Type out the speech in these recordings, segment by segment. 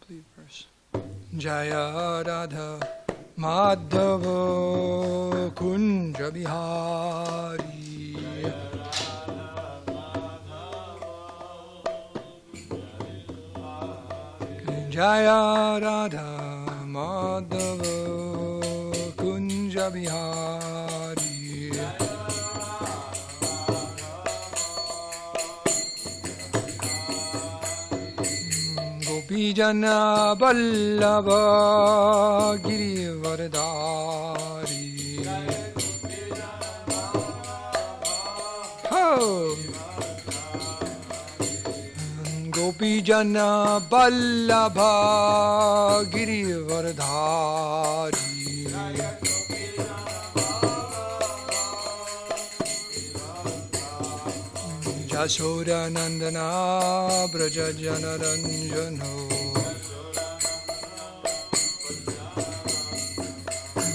complete verse. Jaya Radha Madhava Kunja Bihari. Jaya Radha Madhava Kunja Bihari. Gopijana Vallabha Girivardhari. Gopijana Vallabha Girivardhari. Yashoda Nandana Braja Janaranjano.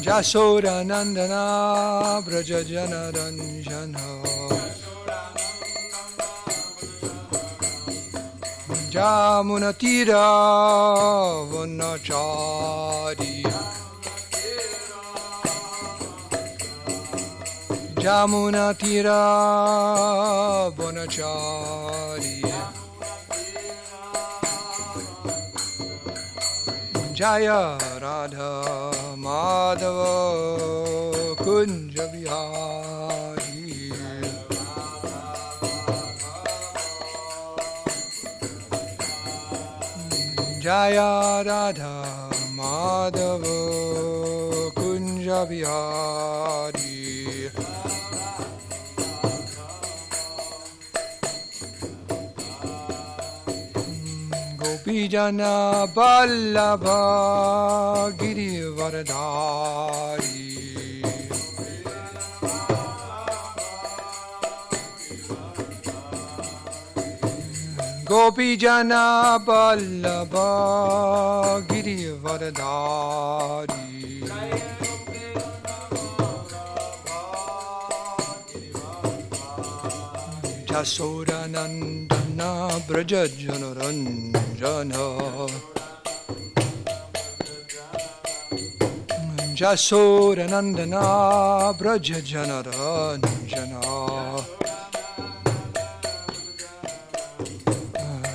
Yashoda Nandana Braja Janaranjano. Jamunatira Vanachari. Jamunatira Vanachari. Jaya Radha Madhava Kunja Bihari. Jaya Radha Madhava Kunja Bihari. Gopijana Vallabha Girivardhari. Gopijana Vallabha Girivardhari. Yashoda Nandana Braja Janaranjana. Yashoda Nandana Braja Janaranjana.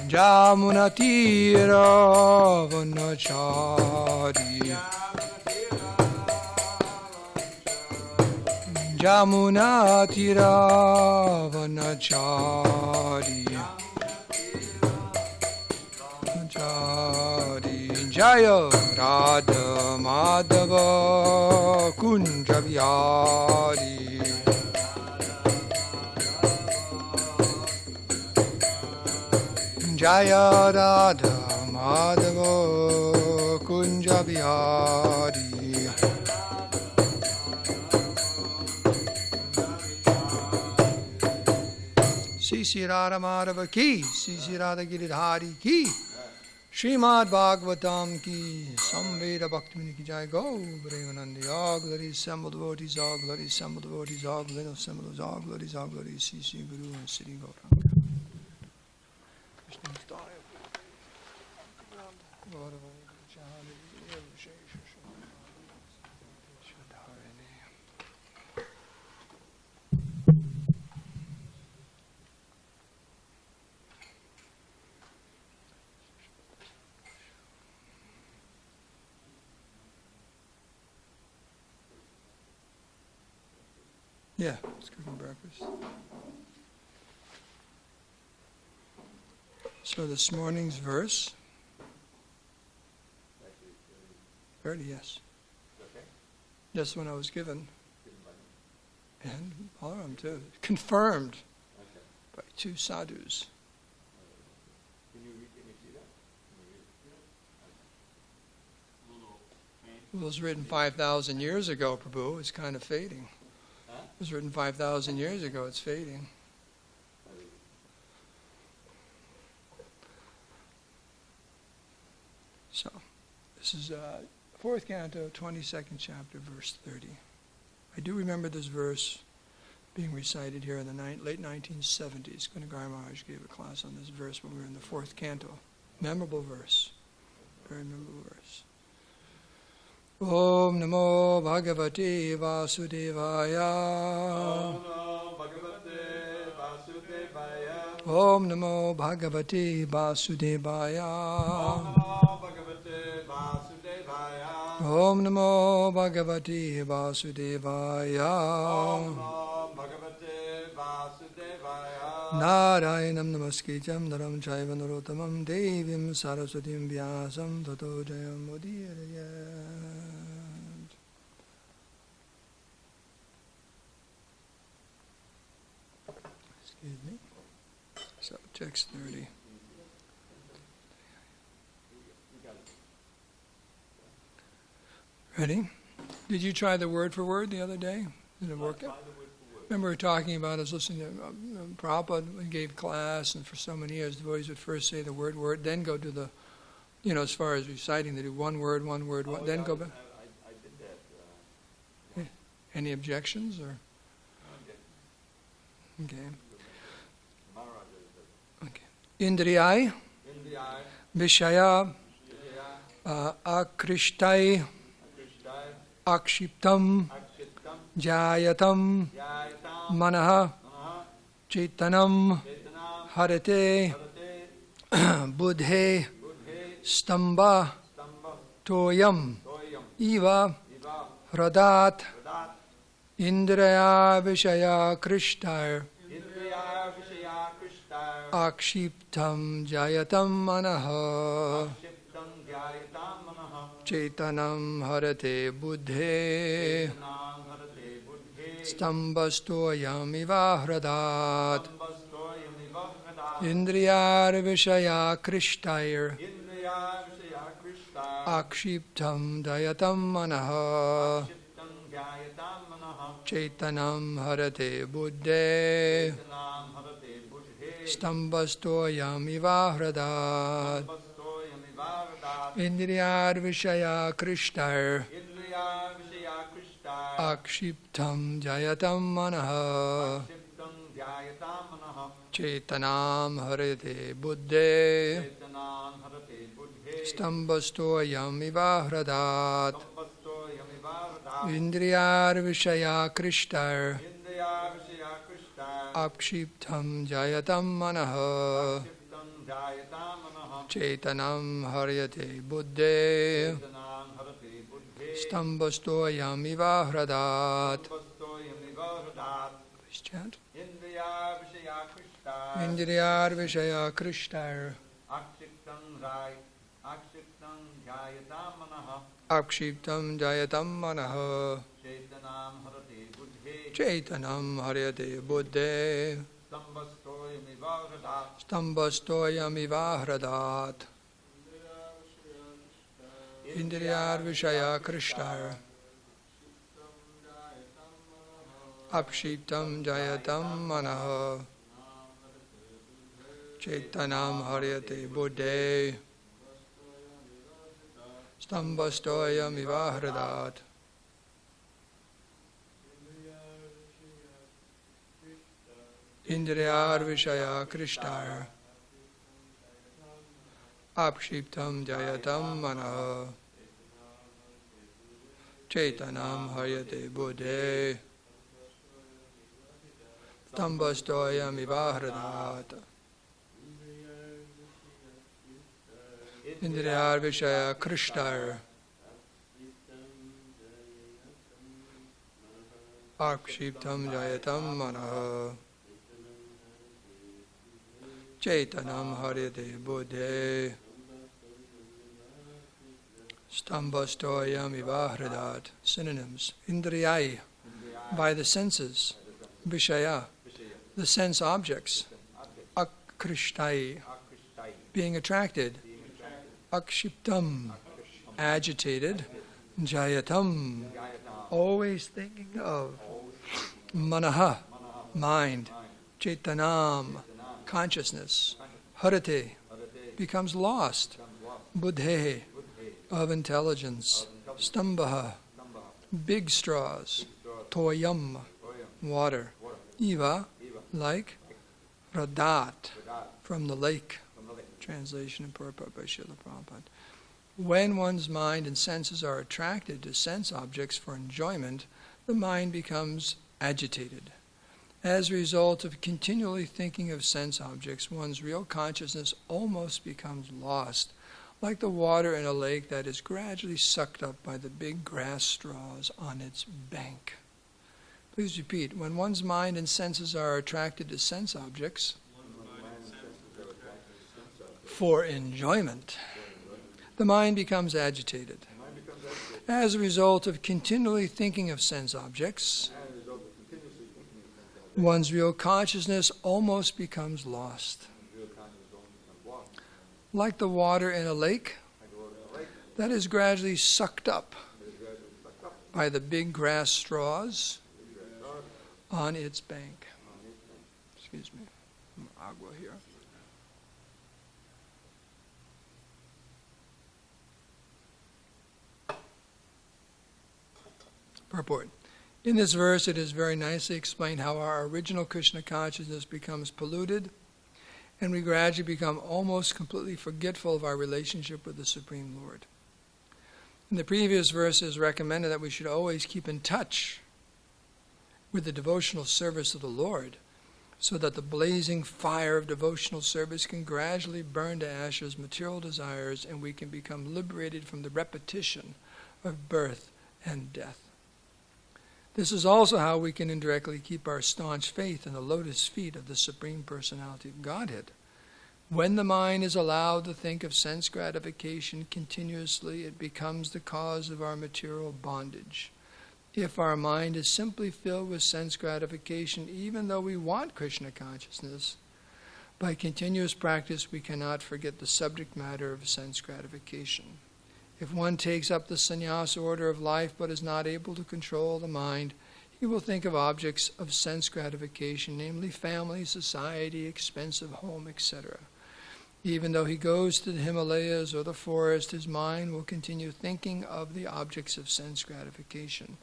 Jamunatira Vanachari. Jamunatira Vanachari. Jaya Radha Madhava Kunja Bihari. Jaya Radha Madhava Kunja Bihari. Sri Radha Madhava ki, Sri Radha Giridhari ki, srimadbhagavatam ki, samveda bhakti ki jai. Go Premanandi, all glories, assembled devotees, all glories, assembled devotees, all glories, assembled, all glories, Sri Guru and Sri Gauranga. Yeah, it's cooking breakfast. So this morning's verse, 30, yes. Okay. That's when I was given. And Balaram too. Confirmed by two sadhus. Can you see that? Well, it was written 5,000 years ago, Prabhu. It's kind of fading. It was written 5,000 years ago. It's fading. So, this is 4th canto, 22nd chapter, verse 30. I do remember this verse being recited here in the late 1970s. Gunagar Maharaj gave a class on this verse when we were in the 4th canto. Memorable verse. Very Om Namo Bhagavate Vasudevaya. Om Namo Bhagavate Vasudevaya. Om Namo Bhagavate Vasudevaya. Narayanam Namaskritam Naram Chaiva Narottamam Devim Saraswatim Vyasam Tato Jayam Udirayat. Excuse me. So, text 30. Ready? Did you try the word for word the other day? Did it work out? Remember we were talking about, I was listening to Prabhupada, he gave class, and for so many years, the boys would first say the word, then go to the, as far as reciting, they do one word, then go back. I did that. Any objections, or? Okay. Okay. Indriyai, Vishaya, Akrishtai, Akshiptam, Jayatam, Manaha, Chetanam, Harate, Buddhe, Stamba, Toyam, Eva, Radat, Indraya Vishaya Krishtar, Akshiptam Jayatam Manaha, Chetanam Harate Buddhe, Stambastoyam Iva Hradat, Indriyar Vishaya Krishtair, Akshiptam Jayatam Manaha, Chetanam Harate Buddhe, Stambastoyam Iva Hradat, Indriyar Vishaya Krishtair, Akshiptam Jayatam Manaha, Chetanam Harate Buddhe, Stambastoyam Iva Hradat, Indriyar Vishaya Krishtar, Akshiptam Jayatam Manaha, Chetanam Harate Buddhe, Stambastoyam Iva Hradat. Please chant. Indriyar Vishaya Krishtar, Akshiptam Jayatam Manaha, Chetanam Harate Buddhe, Stambastoyam Iva Hradat, Indriyar Vishaya Krishtar, Akshiptam Jayatam Manaha, Chetanam Harate Buddhe, Stambastoyam Iva Hradat. Indriyar Vishaya Krishtar, Akshiptam Jayatam Manaha, Chetanam Harate Buddhe, Stambastoyam Iva Hradat. Indriyar Vishaya Krishtar, Akshiptam Jayatam Manaha, Chetanam Harate Buddhe, Stambastoyam Iva Hradat. Synonyms. Indriyai, by the senses. Vishaya, the sense objects. Akrishtai, being attracted. Akshiptam, agitated. Jayatam, always thinking of. Manaha, mind. Chetanam, consciousness. Harate, becomes lost. Buddhe, of intelligence. Stambaha, big straws. Toyam, water. Eva, like. Radat, from the lake. Translation and purport by Srila Prabhupada. When one's mind and senses are attracted to sense objects for enjoyment, the mind becomes agitated. As a result of continually thinking of sense objects, one's real consciousness almost becomes lost, like the water in a lake that is gradually sucked up by the big grass straws on its bank. Please repeat. When one's mind and senses are attracted to sense objects for enjoyment, the mind becomes agitated. As a result of continually thinking of sense objects, one's real consciousness almost becomes lost. Like the water in a lake that is gradually sucked up by the big grass straws on its bank. Excuse me. Some agua here. Purport. In this verse, it is very nicely explained how our original Krishna consciousness becomes polluted, and we gradually become almost completely forgetful of our relationship with the Supreme Lord. In the previous verse, it is recommended that we should always keep in touch with the devotional service of the Lord, so that the blazing fire of devotional service can gradually burn to ashes material desires, and we can become liberated from the repetition of birth and death. This is also how we can indirectly keep our staunch faith in the lotus feet of the Supreme Personality of Godhead. When the mind is allowed to think of sense gratification continuously, it becomes the cause of our material bondage. If our mind is simply filled with sense gratification, even though we want Krishna consciousness, by continuous practice we cannot forget the subject matter of sense gratification. If one takes up the sannyasa order of life but is not able to control the mind, he will think of objects of sense gratification, namely family, society, expensive home, etc. Even though he goes to the Himalayas or the forest, his mind will continue thinking of the objects of sense gratification.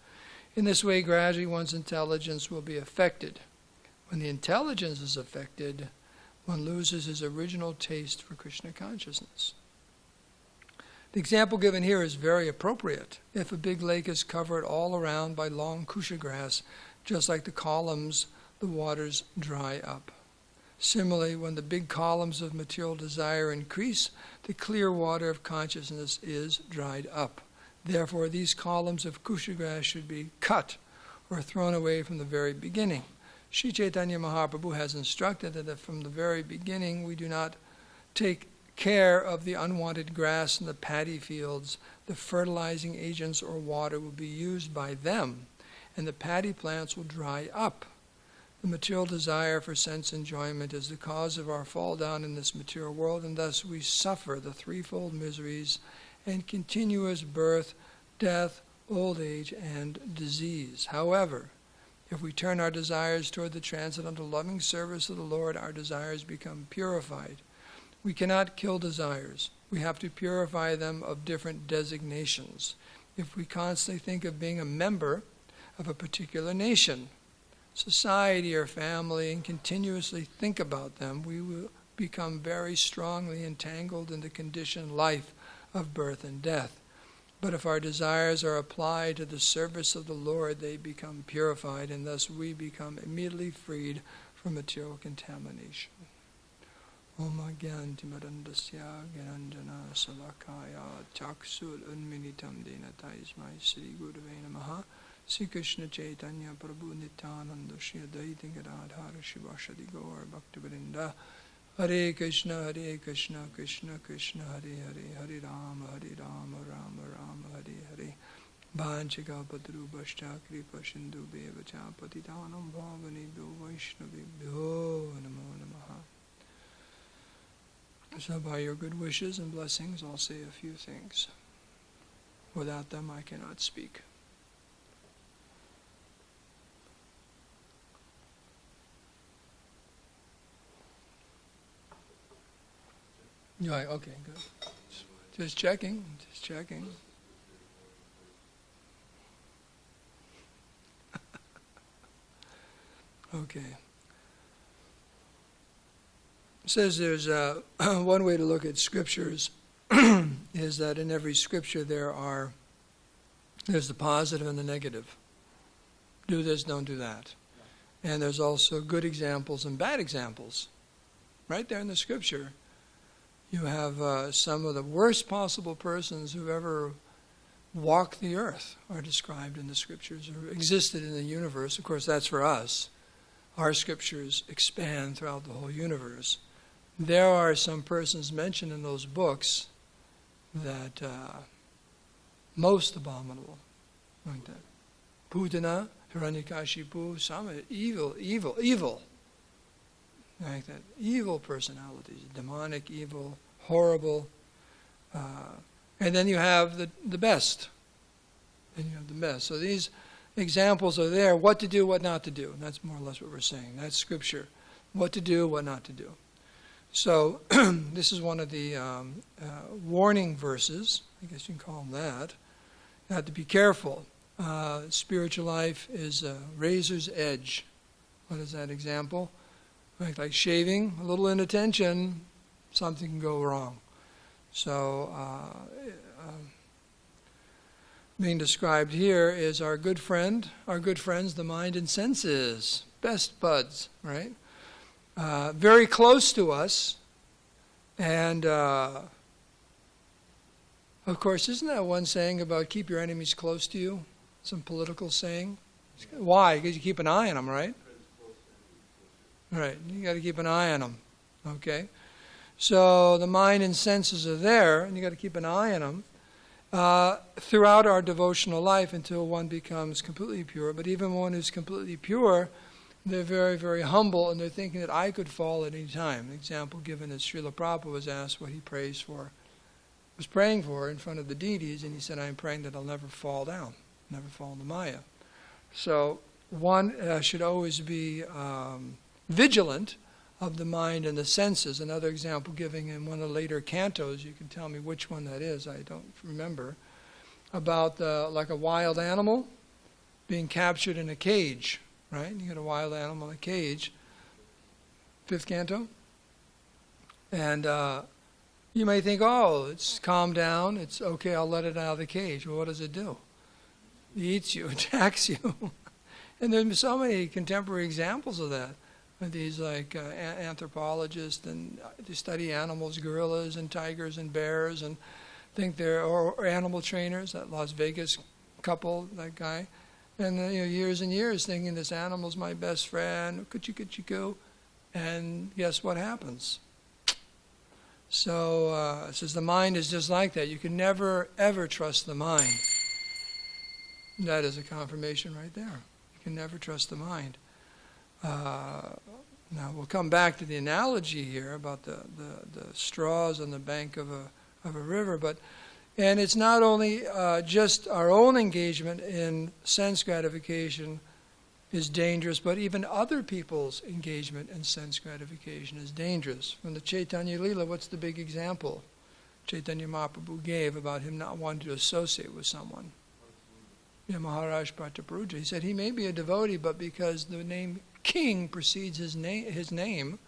In this way, gradually one's intelligence will be affected. When the intelligence is affected, one loses his original taste for Krishna consciousness. The example given here is very appropriate. If a big lake is covered all around by long kusha grass, just like the columns, the waters dry up. Similarly, when the big columns of material desire increase, the clear water of consciousness is dried up. Therefore, these columns of kusha grass should be cut or thrown away from the very beginning. Sri Chaitanya Mahaprabhu has instructed that if from the very beginning we do not take care of the unwanted grass in the paddy fields, the fertilizing agents or water will be used by them, and the paddy plants will dry up. The material desire for sense enjoyment is the cause of our fall down in this material world, and thus we suffer the threefold miseries and continuous birth, death, old age, and disease. However, if we turn our desires toward the transcendental loving service of the Lord, our desires become purified. We cannot kill desires. We have to purify them of different designations. If we constantly think of being a member of a particular nation, society, or family, and continuously think about them, we will become very strongly entangled in the conditioned life of birth and death. But if our desires are applied to the service of the Lord, they become purified, and thus we become immediately freed from material contamination. Om Gyantimarandasya Gyananjana Salakaya Chaksul Unminitam Denatai Sri Gurave Namaha Sri Krishna Chaitanya Prabhu Nityananda Shri Advaita Gadadhara Shivashadi Gaur Bhaktivinoda Hare Krishna Krishna Krishna Hare Hare Hare Rama Rama Rama Hare Hare Bhanchika Padru Bhashta Kripa Sindhu Bevacha Patitanam Bhavanibhyo Vaishnavibhyo Namo Namaha. So by your good wishes and blessings, I'll say a few things. Without them, I cannot speak. Right, okay, good. Just checking. Okay. It says there's one way to look at scriptures is that in every scripture there's the positive and the negative. Do this, don't do that. And there's also good examples and bad examples. Right there in the scripture, you have some of the worst possible persons who ever walked the earth are described in the scriptures, or existed in the universe. Of course, that's for us. Our scriptures expand throughout the whole universe. There are some persons mentioned in those books that most abominable, like that. Putana, Hiranyakashipu, some evil. Like that. Evil personalities, demonic, evil, horrible. And then you have the best. And you have the best. So these examples are there, what to do, what not to do. And that's more or less what we're saying. That's scripture. What to do, what not to do. So this is one of the warning verses, I guess you can call them that. You have to be careful. Spiritual life is a razor's edge. What is that example? Like shaving, a little inattention, something can go wrong. So being described here is our good friends, the mind and senses, best buds, right? Very close to us, and of course, isn't that one saying about keep your enemies close to you? Some political saying. Why? Because you keep an eye on them, right? Right. You got to keep an eye on them. Okay. So the mind and senses are there, and you got to keep an eye on them throughout our devotional life until one becomes completely pure. But even one who's completely pure, they're very, very humble, and they're thinking that I could fall at any time. An example given is Srila Prabhupada was asked what he prays for, was praying for in front of the deities, and he said, I'm praying that I'll never fall down, never fall into Maya. So one should always be vigilant of the mind and the senses. Another example given in one of the later cantos, you can tell me which one that is, I don't remember, about like a wild animal being captured in a cage. Right? You got a wild animal in a cage. 5th canto. And you may think, oh, it's calmed down. It's okay, I'll let it out of the cage. Well, what does it do? It eats you, attacks you. And there's so many contemporary examples of that. These like anthropologists, and they study animals, gorillas and tigers and bears, and think they're, or animal trainers, that Las Vegas couple, that guy. And years and years thinking this animal's my best friend, kuchu, and guess what happens? So it says the mind is just like that. You can never, ever trust the mind. That is a confirmation right there. You can never trust the mind. Now we'll come back to the analogy here about the straws on the bank of a river, and it's not only just our own engagement in sense gratification is dangerous, but even other people's engagement in sense gratification is dangerous. From the Chaitanya Lila, what's the big example Chaitanya Mahaprabhu gave about him not wanting to associate with someone? Yeah, Maharaj Prataparuja. He said he may be a devotee, but because the name King precedes his name,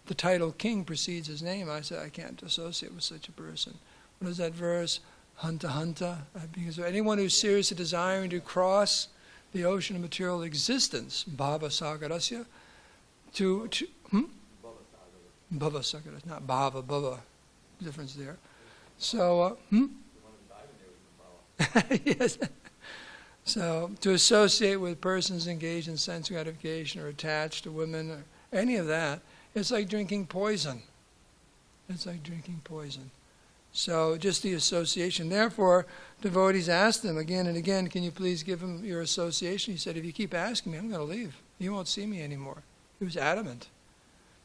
the title King precedes his name, I said I can't associate with such a person. What is that verse? Hanta hanta. Because anyone who's seriously desiring to cross the ocean of material existence, bhava sagarasya, bhava sagarasya, not bhava, difference there. So, yes. So, to associate with persons engaged in sense gratification or attached to women or any of that, it's like drinking poison. It's like drinking poison. So just the association. Therefore, devotees asked him again and again, can you please give him your association? He said, if you keep asking me, I'm going to leave. You won't see me anymore. He was adamant.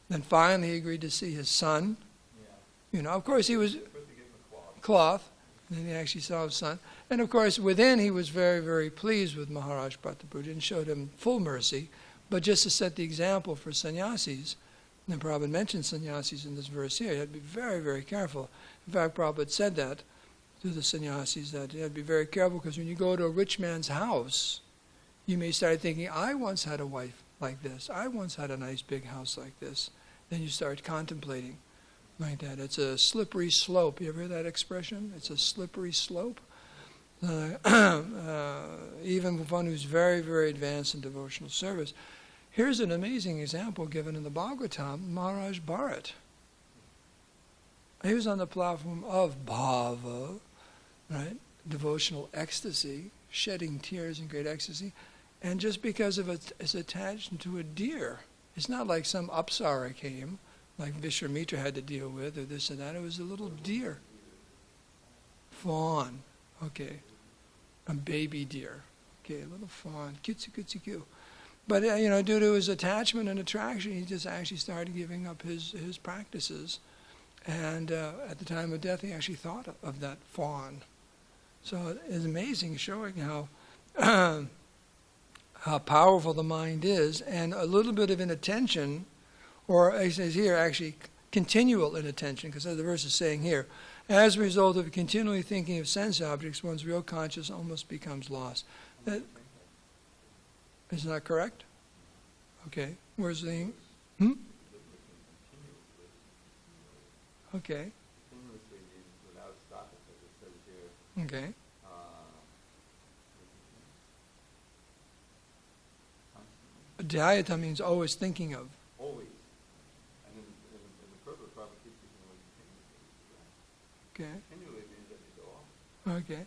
Then finally he agreed to see his son. Yeah. Of course he was cloth. And then he actually saw his son. And of course within he was very, very pleased with Maharaj Prataparuja and showed him full mercy. But just to set the example for sannyasis, and Prabhupada mentioned sannyasis in this verse here, you had to be very, very careful. In fact, Prabhupada said that to the sannyasis, that you have to be very careful because when you go to a rich man's house, you may start thinking, I once had a wife like this. I once had a nice big house like this. Then you start contemplating. like that. It's a slippery slope. You ever hear that expression? It's a slippery slope. Even with one who's very, very advanced in devotional service. Here's an amazing example given in the Bhagavatam, Maharaj Bharat. He was on the platform of bhava, right? Devotional ecstasy, shedding tears in great ecstasy, and just because of his attachment to a deer. It's not like some apsara came, like Vishwamitra had to deal with, or this and that. It was a little deer. Fawn. Okay. A baby deer. Okay, a little fawn. Cutesy, cute. But, due to his attachment and attraction, he just actually started giving up his practices. And at the time of death, he actually thought of that fawn. So it's amazing, showing how powerful the mind is, and a little bit of inattention, or it says here, actually continual inattention, because the verse is saying here, as a result of continually thinking of sense objects, one's real consciousness almost becomes lost. That is not correct? Okay. Where's the... Okay. Continuously means without stopping, as it says here. Okay. Dhyayata means always thinking of. Always. And in the purpose, Prabhupada keeps using the word continuously. Okay. Continually means that you go on. Okay.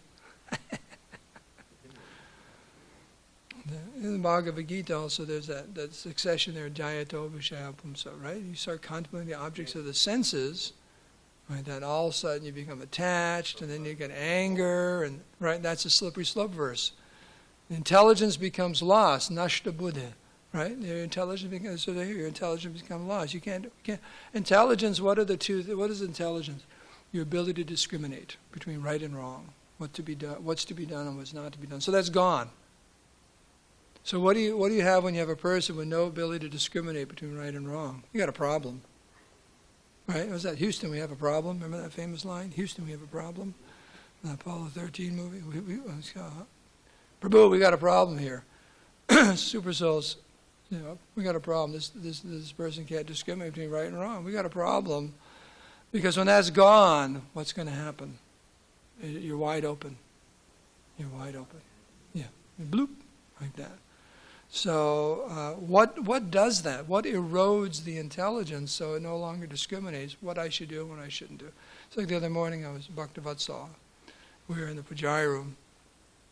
In the Bhagavad Gita also there's that succession there, Jayato Vishayapumsa, right? You start contemplating the objects of the senses, right? Then all of a sudden you become attached, and then you get anger, and right, that's a slippery slope verse. Intelligence becomes lost, nashta buddhi, right? Your intelligence becomes, so your intelligence becomes lost. You can't. Intelligence. What is intelligence? Your ability to discriminate between right and wrong, what's to be done, and what's not to be done. So that's gone. So what do you have when you have a person with no ability to discriminate between right and wrong? You got a problem, right? Was that Houston? We have a problem. Remember that famous line? Houston, we have a problem. The Apollo 13 movie. Prabhu, we got a problem here. Super souls, we got a problem. This person can't discriminate between right and wrong. We got a problem, because when that's gone, what's going to happen? You're wide open. You're wide open. Yeah, bloop, like that. So what does that? What erodes the intelligence so it no longer discriminates what I should do and what I shouldn't do? It's like the other morning I was bhakti-vatsaha. We were in the Pujari room,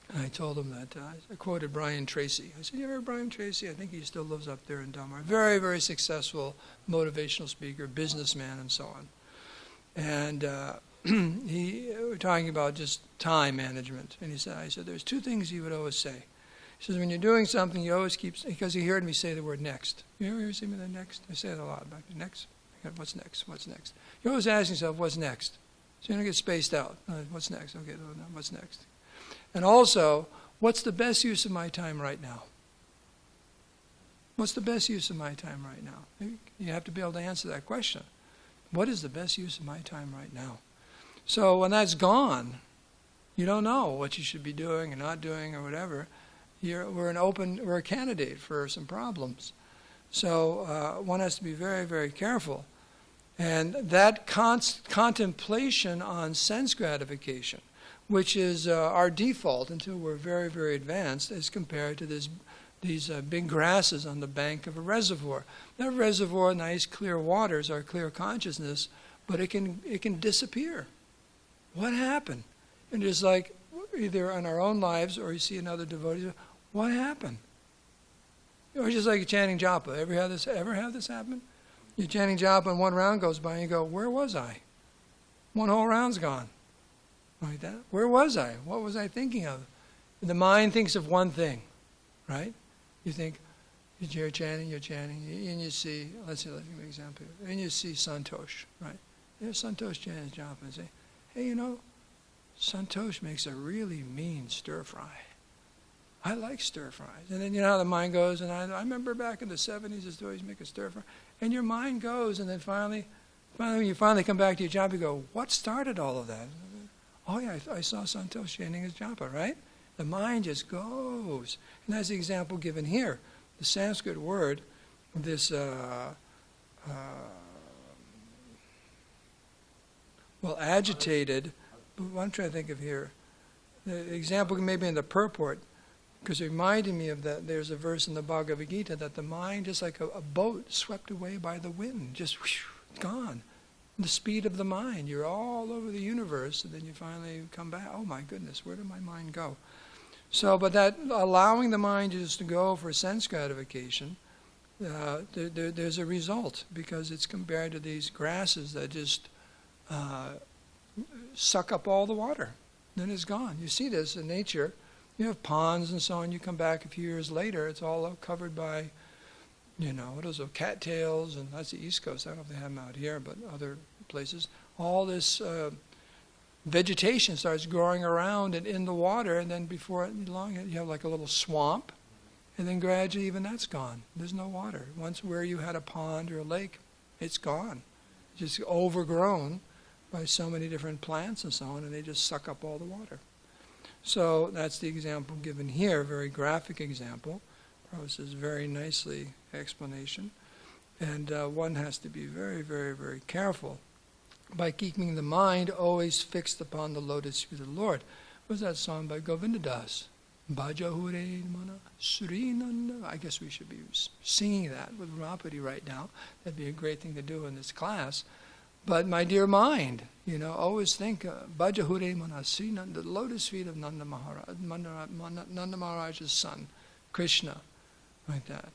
and I told him that, I quoted Brian Tracy. I said, you ever heard Brian Tracy? I think he still lives up there in Delmar. Very, very successful motivational speaker, businessman, and so on. And we were talking about just time management. And I said, there's two things he would always say. He says, when you're doing something, you always keep, because he heard me say the word next. You ever see me the next? I say it a lot. Back next? What's next? What's next? You always ask yourself, what's next? So you don't get spaced out. What's next? Okay, what's next? And also, what's the best use of my time right now? What's the best use of my time right now? You have to be able to answer that question. What is the best use of my time right now? So when that's gone, you don't know what you should be doing and not doing or whatever. We're a candidate for some problems. So one has to be very, very careful. And that contemplation on sense gratification, which is our default until we're very, very advanced, as compared to these big grasses on the bank of a reservoir. That reservoir, nice clear waters, our clear consciousness, but it can disappear. What happened? And it's like either in our own lives or you see another devotee, what happened? Or just like chanting japa. Ever have this happen? You're chanting japa and one round goes by and you go, where was I? One whole round's gone. Like that. Where was I? What was I thinking of? The mind thinks of one thing, right? You think, you're chanting, and you see, let's give an example here. And you see Santosh, right? There's Santosh chanting japa and say, hey, Santosh makes a really mean stir fry. I like stir fries. And then you know how the mind goes, and I remember back in the 70s, this always make a stir fry. And your mind goes, and then finally when you finally come back to your japa, you go, what started all of that? Oh yeah, I saw Santosh chanting his japa, right? The mind just goes. And that's the example given here. The Sanskrit word, this Well, agitated, what I'm trying to think of here, the example may be in the purport, because it reminded me of that. There's a verse in the Bhagavad Gita that the mind is like a boat swept away by the wind, just whoosh, gone. The speed of the mind. You're all over the universe, and then you finally come back. Oh my goodness, where did my mind go? So, but that allowing the mind just to go for sense gratification, there's a result, because it's compared to these grasses that just suck up all the water. Then it's gone. You see this in nature. You have ponds and so on. You come back a few years later, it's all covered by, what is it, cattails, and that's the East Coast. I don't know if they have them out here, but other places. All this vegetation starts growing around and in the water, and then before long you have like a little swamp, and then gradually even that's gone. There's no water. Once where you had a pond or a lake, it's gone. Just overgrown by so many different plants and so on, and they just suck up all the water. So that's the example given here, a very graphic example. Prabhupada says very nicely explanation. And one has to be very, very, very careful by keeping the mind always fixed upon the lotus feet of the Lord. Was that song by Govinda Das? Bhaja Hure Mana Surinanda. I guess we should be singing that with Ramapati right now. That'd be a great thing to do in this class. But my dear mind, always think Bhaja Hure Mana Surinanda, the lotus feet of Nanda Maharaj's son, Krishna, like that.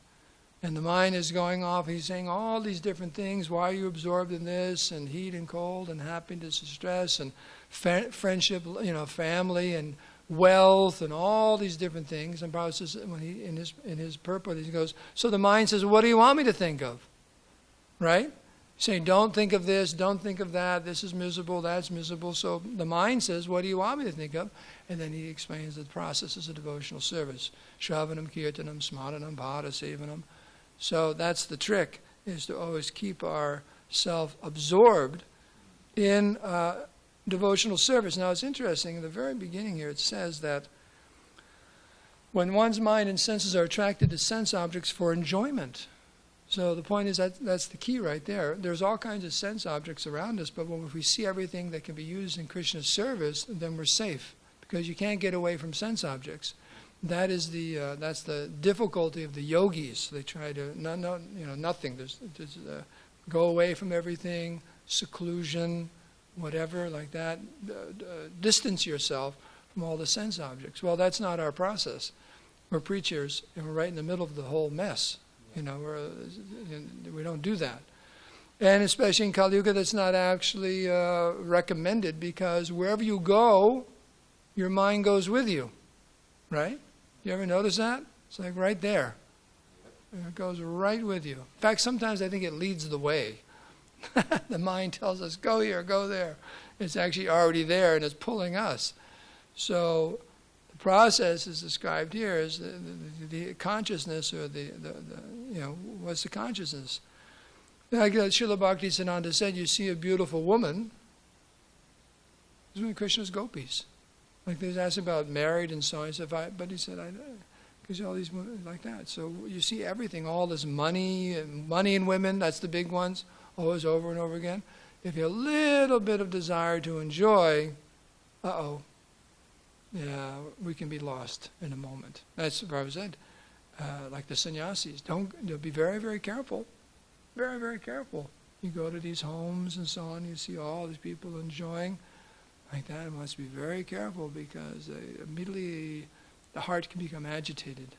And the mind is going off, he's saying all these different things. Why are you absorbed in this? And heat and cold and happiness and stress and friendship, family and wealth and all these different things. And Prabhupada says, when he in his purport, he goes, so the mind says, what do you want me to think of? Right? Saying, don't think of this, don't think of that, this is miserable, that's miserable. So the mind says, what do you want me to think of? And then he explains the processes of devotional service. Shravanam, Kirtanam, Smaranam, Bhara, Sevanam. So that's the trick, is to always keep ourselves absorbed in devotional service. Now it's interesting, in the very beginning here it says that when one's mind and senses are attracted to sense objects for enjoyment. So the point is that's the key right there. There's all kinds of sense objects around us, but if we see everything that can be used in Krishna's service, then we're safe, because you can't get away from sense objects. That's the difficulty of the yogis. They try to nothing. There's go away from everything, seclusion, whatever like that. Distance yourself from all the sense objects. Well, that's not our process. We're preachers, and we're right in the middle of the whole mess. We don't do that. And especially in Kali Yuga, that's not actually recommended, because wherever you go, your mind goes with you. Right? You ever notice that? It's like right there. It goes right with you. In fact, sometimes I think it leads the way. The mind tells us, go here, go there. It's actually already there, and it's pulling us. So the process is described here as the consciousness, or what's the consciousness? Like Srila Bhaktisiddhanta said, you see a beautiful woman, it's one of Krishna's gopis. Like they was asked about married and so on. He said, but he said, because all these women like that. So you see everything, all this money and women, that's the big ones, always over and over again. If you have a little bit of desire to enjoy, we can be lost in a moment. That's what Prabhupada said. Like the sannyasis, be very, very careful. Very, very careful. You go to these homes and so on, you see all these people enjoying. Like that, one must be very careful, because immediately the heart can become agitated.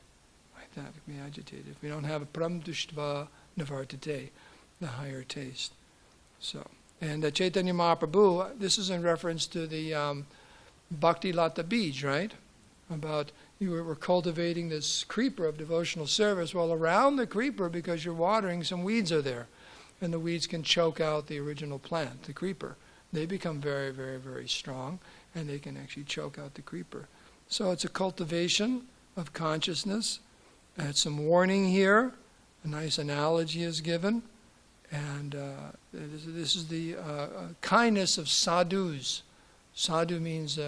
Like that, it can be agitated. If we don't have a pram dushtva navartate, the higher taste. So, and Chaitanya Mahaprabhu, this is in reference to the Bhakti Lata Bij, right? About you were cultivating this creeper of devotional service. Well, around the creeper, because you're watering, some weeds are there. And the weeds can choke out the original plant, the creeper. They become very, very, very strong, and they can actually choke out the creeper. So it's a cultivation of consciousness. It's some warning here. A nice analogy is given. And this is the kindness of sadhus. Sadhu means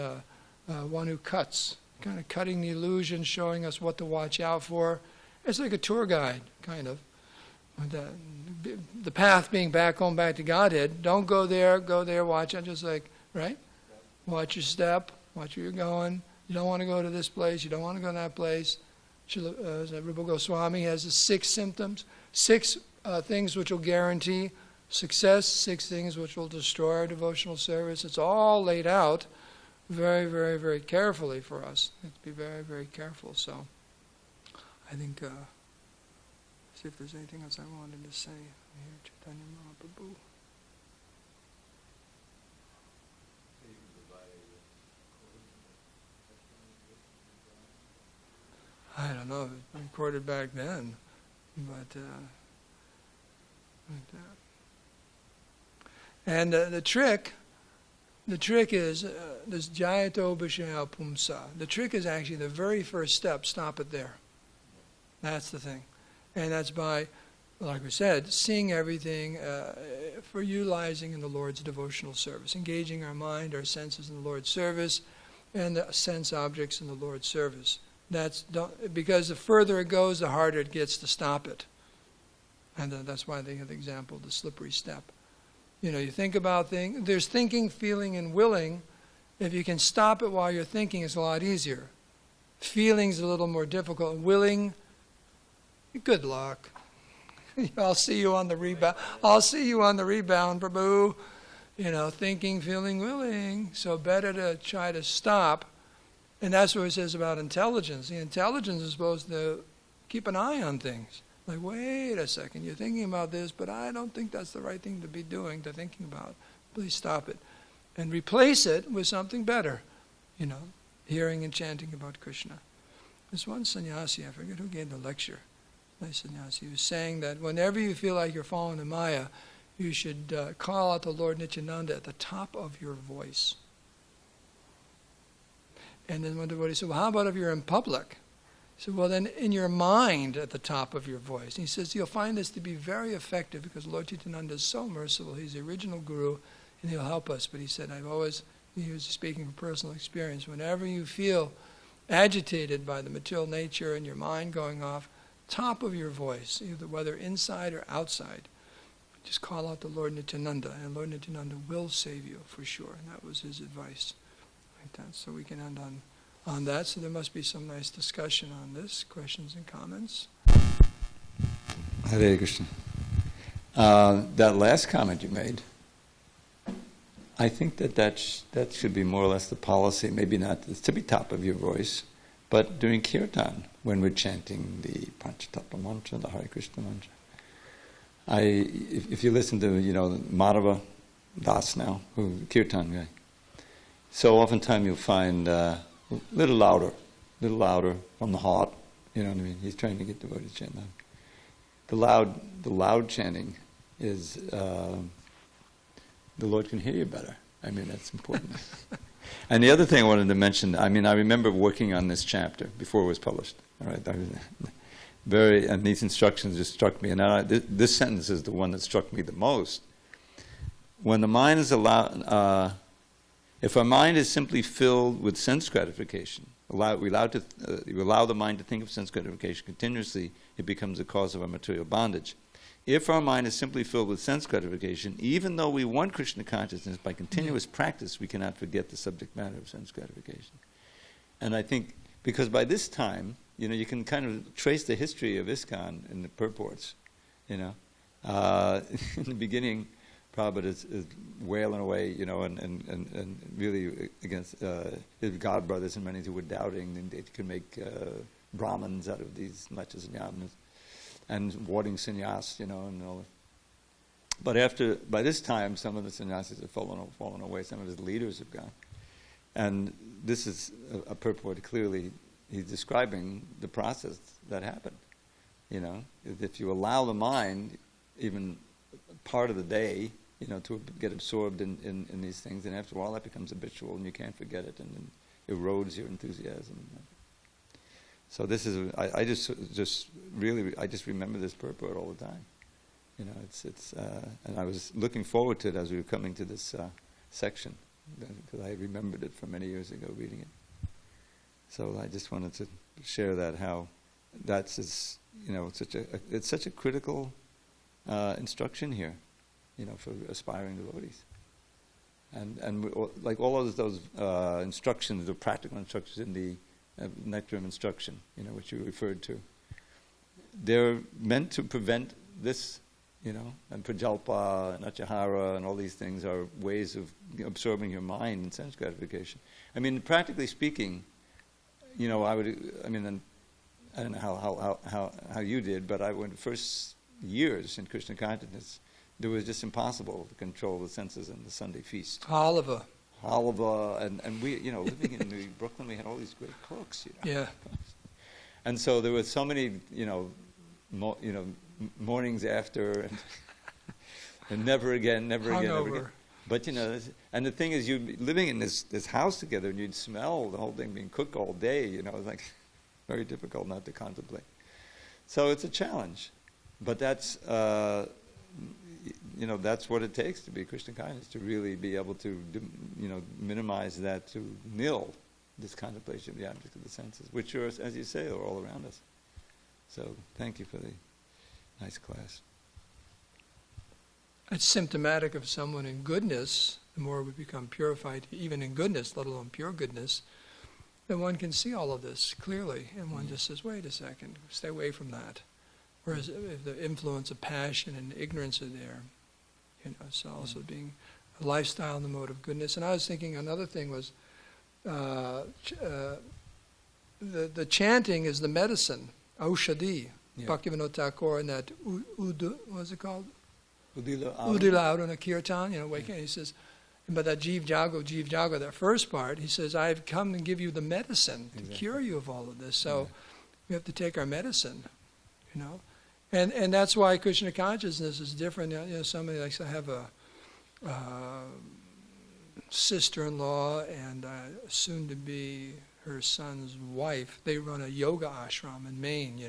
one who cuts, kind of cutting the illusion, showing us what to watch out for. It's like a tour guide, kind of. the path being back home, back to Godhead. Don't go there, watch it, just like, right? Watch your step, watch where you're going. You don't want to go to this place, you don't want to go to that place. Rupa Goswami has the 6 symptoms, 6 things which will guarantee success, 6 things which will destroy our devotional service. It's all laid out very, very, very carefully for us. We have to be very, very careful. So I think, see if there's anything else I wanted to say here, Chaitanya Mahaprabhu. I don't know, it was recorded back then, but like that. And the trick is this Jayato Bhishaya Pumsa. The trick is actually the very first step, stop it there. That's the thing. And that's by, like we said, seeing everything for utilizing in the Lord's devotional service, engaging our mind, our senses in the Lord's service, and the sense objects in the Lord's service. Because the further it goes, the harder it gets to stop it. And that's why they have the example of the slippery step. You think about things. There's thinking, feeling, and willing. If you can stop it while you're thinking, it's a lot easier. Feeling's a little more difficult. Willing, good luck. I'll see you on the rebound. Prabhu. Thinking, feeling, willing. So better to try to stop. And that's what it says about intelligence. The intelligence is supposed to keep an eye on things. Like, wait a second, you're thinking about this, but I don't think that's the right thing to be doing, to thinking about. Please stop it. And replace it with something better. Hearing and chanting about Krishna. There's one sannyasi, I forget who gave the lecture. Nice sannyasi. He was saying that whenever you feel like you're falling in Maya, you should call out the Lord Nityananda at the top of your voice. And then one devotee said, well, how about if you're in public? He said, well, then in your mind at the top of your voice. And he says, you'll find this to be very effective because Lord Nityananda is so merciful. He's the original guru, and he'll help us. But he said, he was speaking from personal experience, whenever you feel agitated by the material nature and your mind going off, top of your voice, whether inside or outside, just call out the Lord Nityananda, and Lord Nityananda will save you for sure. And that was his advice. Like that. So we can end on that. So there must be some nice discussion on this. Questions and comments? Hare Krishna. That last comment you made, I think that should be more or less the policy. Maybe not to be top of your voice, but during kirtan, when we're chanting the Panchatattva mantra, the Hare Krishna mantra. If you listen to Madhava Das now, who kirtan guy, so oftentimes you'll find a little louder from the heart. You know what I mean? He's trying to get devotees to chant loud. The loud chanting is the Lord can hear you better. I mean, that's important. And the other thing I wanted to mention, I remember working on this chapter before it was published. All right, and these instructions just struck me. And this sentence is the one that struck me the most. When the mind is allowed, if our mind is simply filled with sense gratification, we allow the mind to think of sense gratification continuously, it becomes a cause of our material bondage. If our mind is simply filled with sense gratification, even though we want Krishna consciousness, by continuous practice, we cannot forget the subject matter of sense gratification. And I think, because by this time, you can kind of trace the history of ISKCON in the purports. In the beginning, Prabhupada is wailing away, and really against his god brothers and many who were doubting, and they could make Brahmins out of these machas and yamas, and warding sannyas, and all that. But by this time, some of the sannyasis have fallen away. Some of his leaders have gone, and this is a purport. Clearly, he's describing the process that happened. If you allow the mind, even part of the day, to get absorbed in these things, and after a while that becomes habitual, and you can't forget it, and it erodes your enthusiasm. So this is, I just remember this purport all the time. And I was looking forward to it as we were coming to this section, because I remembered it from many years ago reading it. So I just wanted to share that, how that's it's such a critical instruction here, for aspiring devotees. And like all of those instructions, the practical instructions in the nectar of instruction, which you referred to, they're meant to prevent this, and prajalpa and achahara and all these things are ways of absorbing your mind in sense gratification. I mean, practically speaking, I don't know how you did, but when the first years in Krishna consciousness, it was just impossible to control the senses in the Sunday feast. Halava. And we, living in Brooklyn, we had all these great cooks, Yeah. And so there were so many, mornings after, and never again. But and the thing is, you'd be living in this house together, and you'd smell the whole thing being cooked all day. It was like very difficult not to contemplate. So it's a challenge, but that's that's what it takes to be Krishna conscious, to really be able to minimize that, to nil this contemplation of the object of the senses, which are, as you say, are all around us. So thank you for the nice class. It's symptomatic of someone in goodness. The more we become purified, even in goodness, let alone pure goodness, then one can see all of this clearly, and one just says, wait a second, stay away from that. Whereas if the influence of passion and ignorance are there, it's also being a lifestyle in the mode of goodness. And I was thinking another thing was, the chanting is the medicine, aushadhi. Yeah. Bhaktivinoda Thakur in that what's it called? Udila Udila Kirtan, waking. He says, but that Jeev Jago, that first part, he says, I've come and give you the medicine to cure you of all of this. So we have to take our medicine, And that's why Krishna consciousness is different. Somebody likes to have a sister-in-law and soon to be her son's wife. They run a yoga ashram in Maine,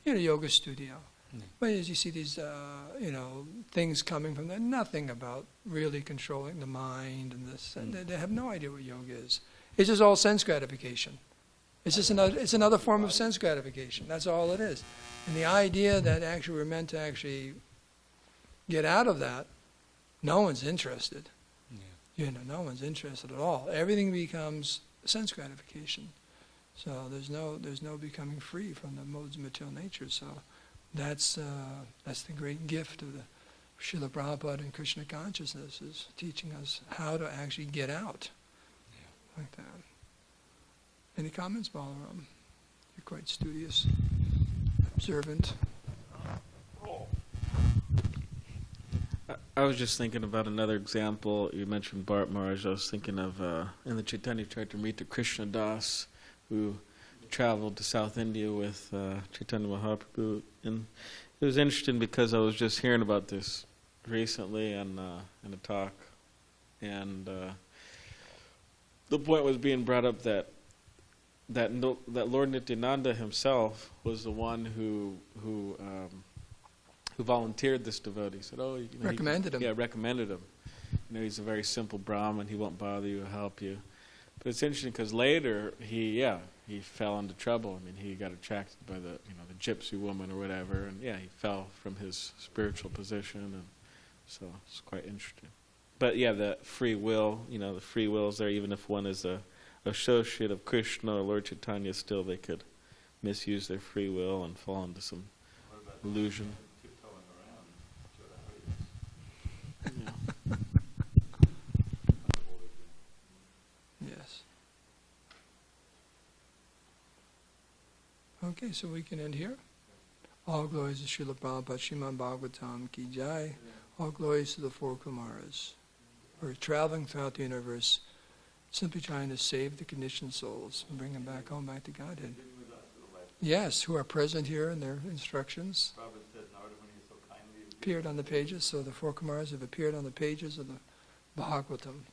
a yoga studio. But as you see these, things coming from there, nothing about really controlling the mind and this. And they have no idea what yoga is. It's just all sense gratification. It's just another form of sense gratification. That's all it is. And the idea that actually we're meant to actually get out of that, no one's interested. Yeah. No one's interested at all. Everything becomes sense gratification. So there's no becoming free from the modes of material nature. So that's the great gift of the Srila Prabhupada and Krishna consciousness, is teaching us how to actually get out like that. Any comments, Balaram? You're quite studious, observant. I was just thinking about another example. You mentioned Bharat Maharaj. I was thinking of in the Chaitanya Charitamrita, Krishna Das, who traveled to South India with Chaitanya Mahaprabhu. And it was interesting because I was just hearing about this recently in a talk. And the point was being brought up that Lord Nityananda himself was the one who volunteered this devotee. He said, recommended him. Yeah, recommended him. He's a very simple Brahmin. He won't bother you, he'll help you. But it's interesting because later he fell into trouble. I mean, he got attracted by the gypsy woman or whatever, and he fell from his spiritual position, and so it's quite interesting. But the free will, the free will is there. Even if one is a associate of Krishna or Lord Chaitanya, still they could misuse their free will and fall into some illusion. Yes. Okay, so we can end here. All glories to Srila Prabhupada, Srimad Bhagavatam Ki Jai. All glories to the four Kumaras. We're traveling throughout the universe, simply trying to save the conditioned souls and bring them back home, back to Godhead. Yes, who are present here in their instructions. Appeared on the pages, so the four Kumaras have appeared on the pages of the Bhagavatam.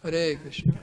Hare Krishna.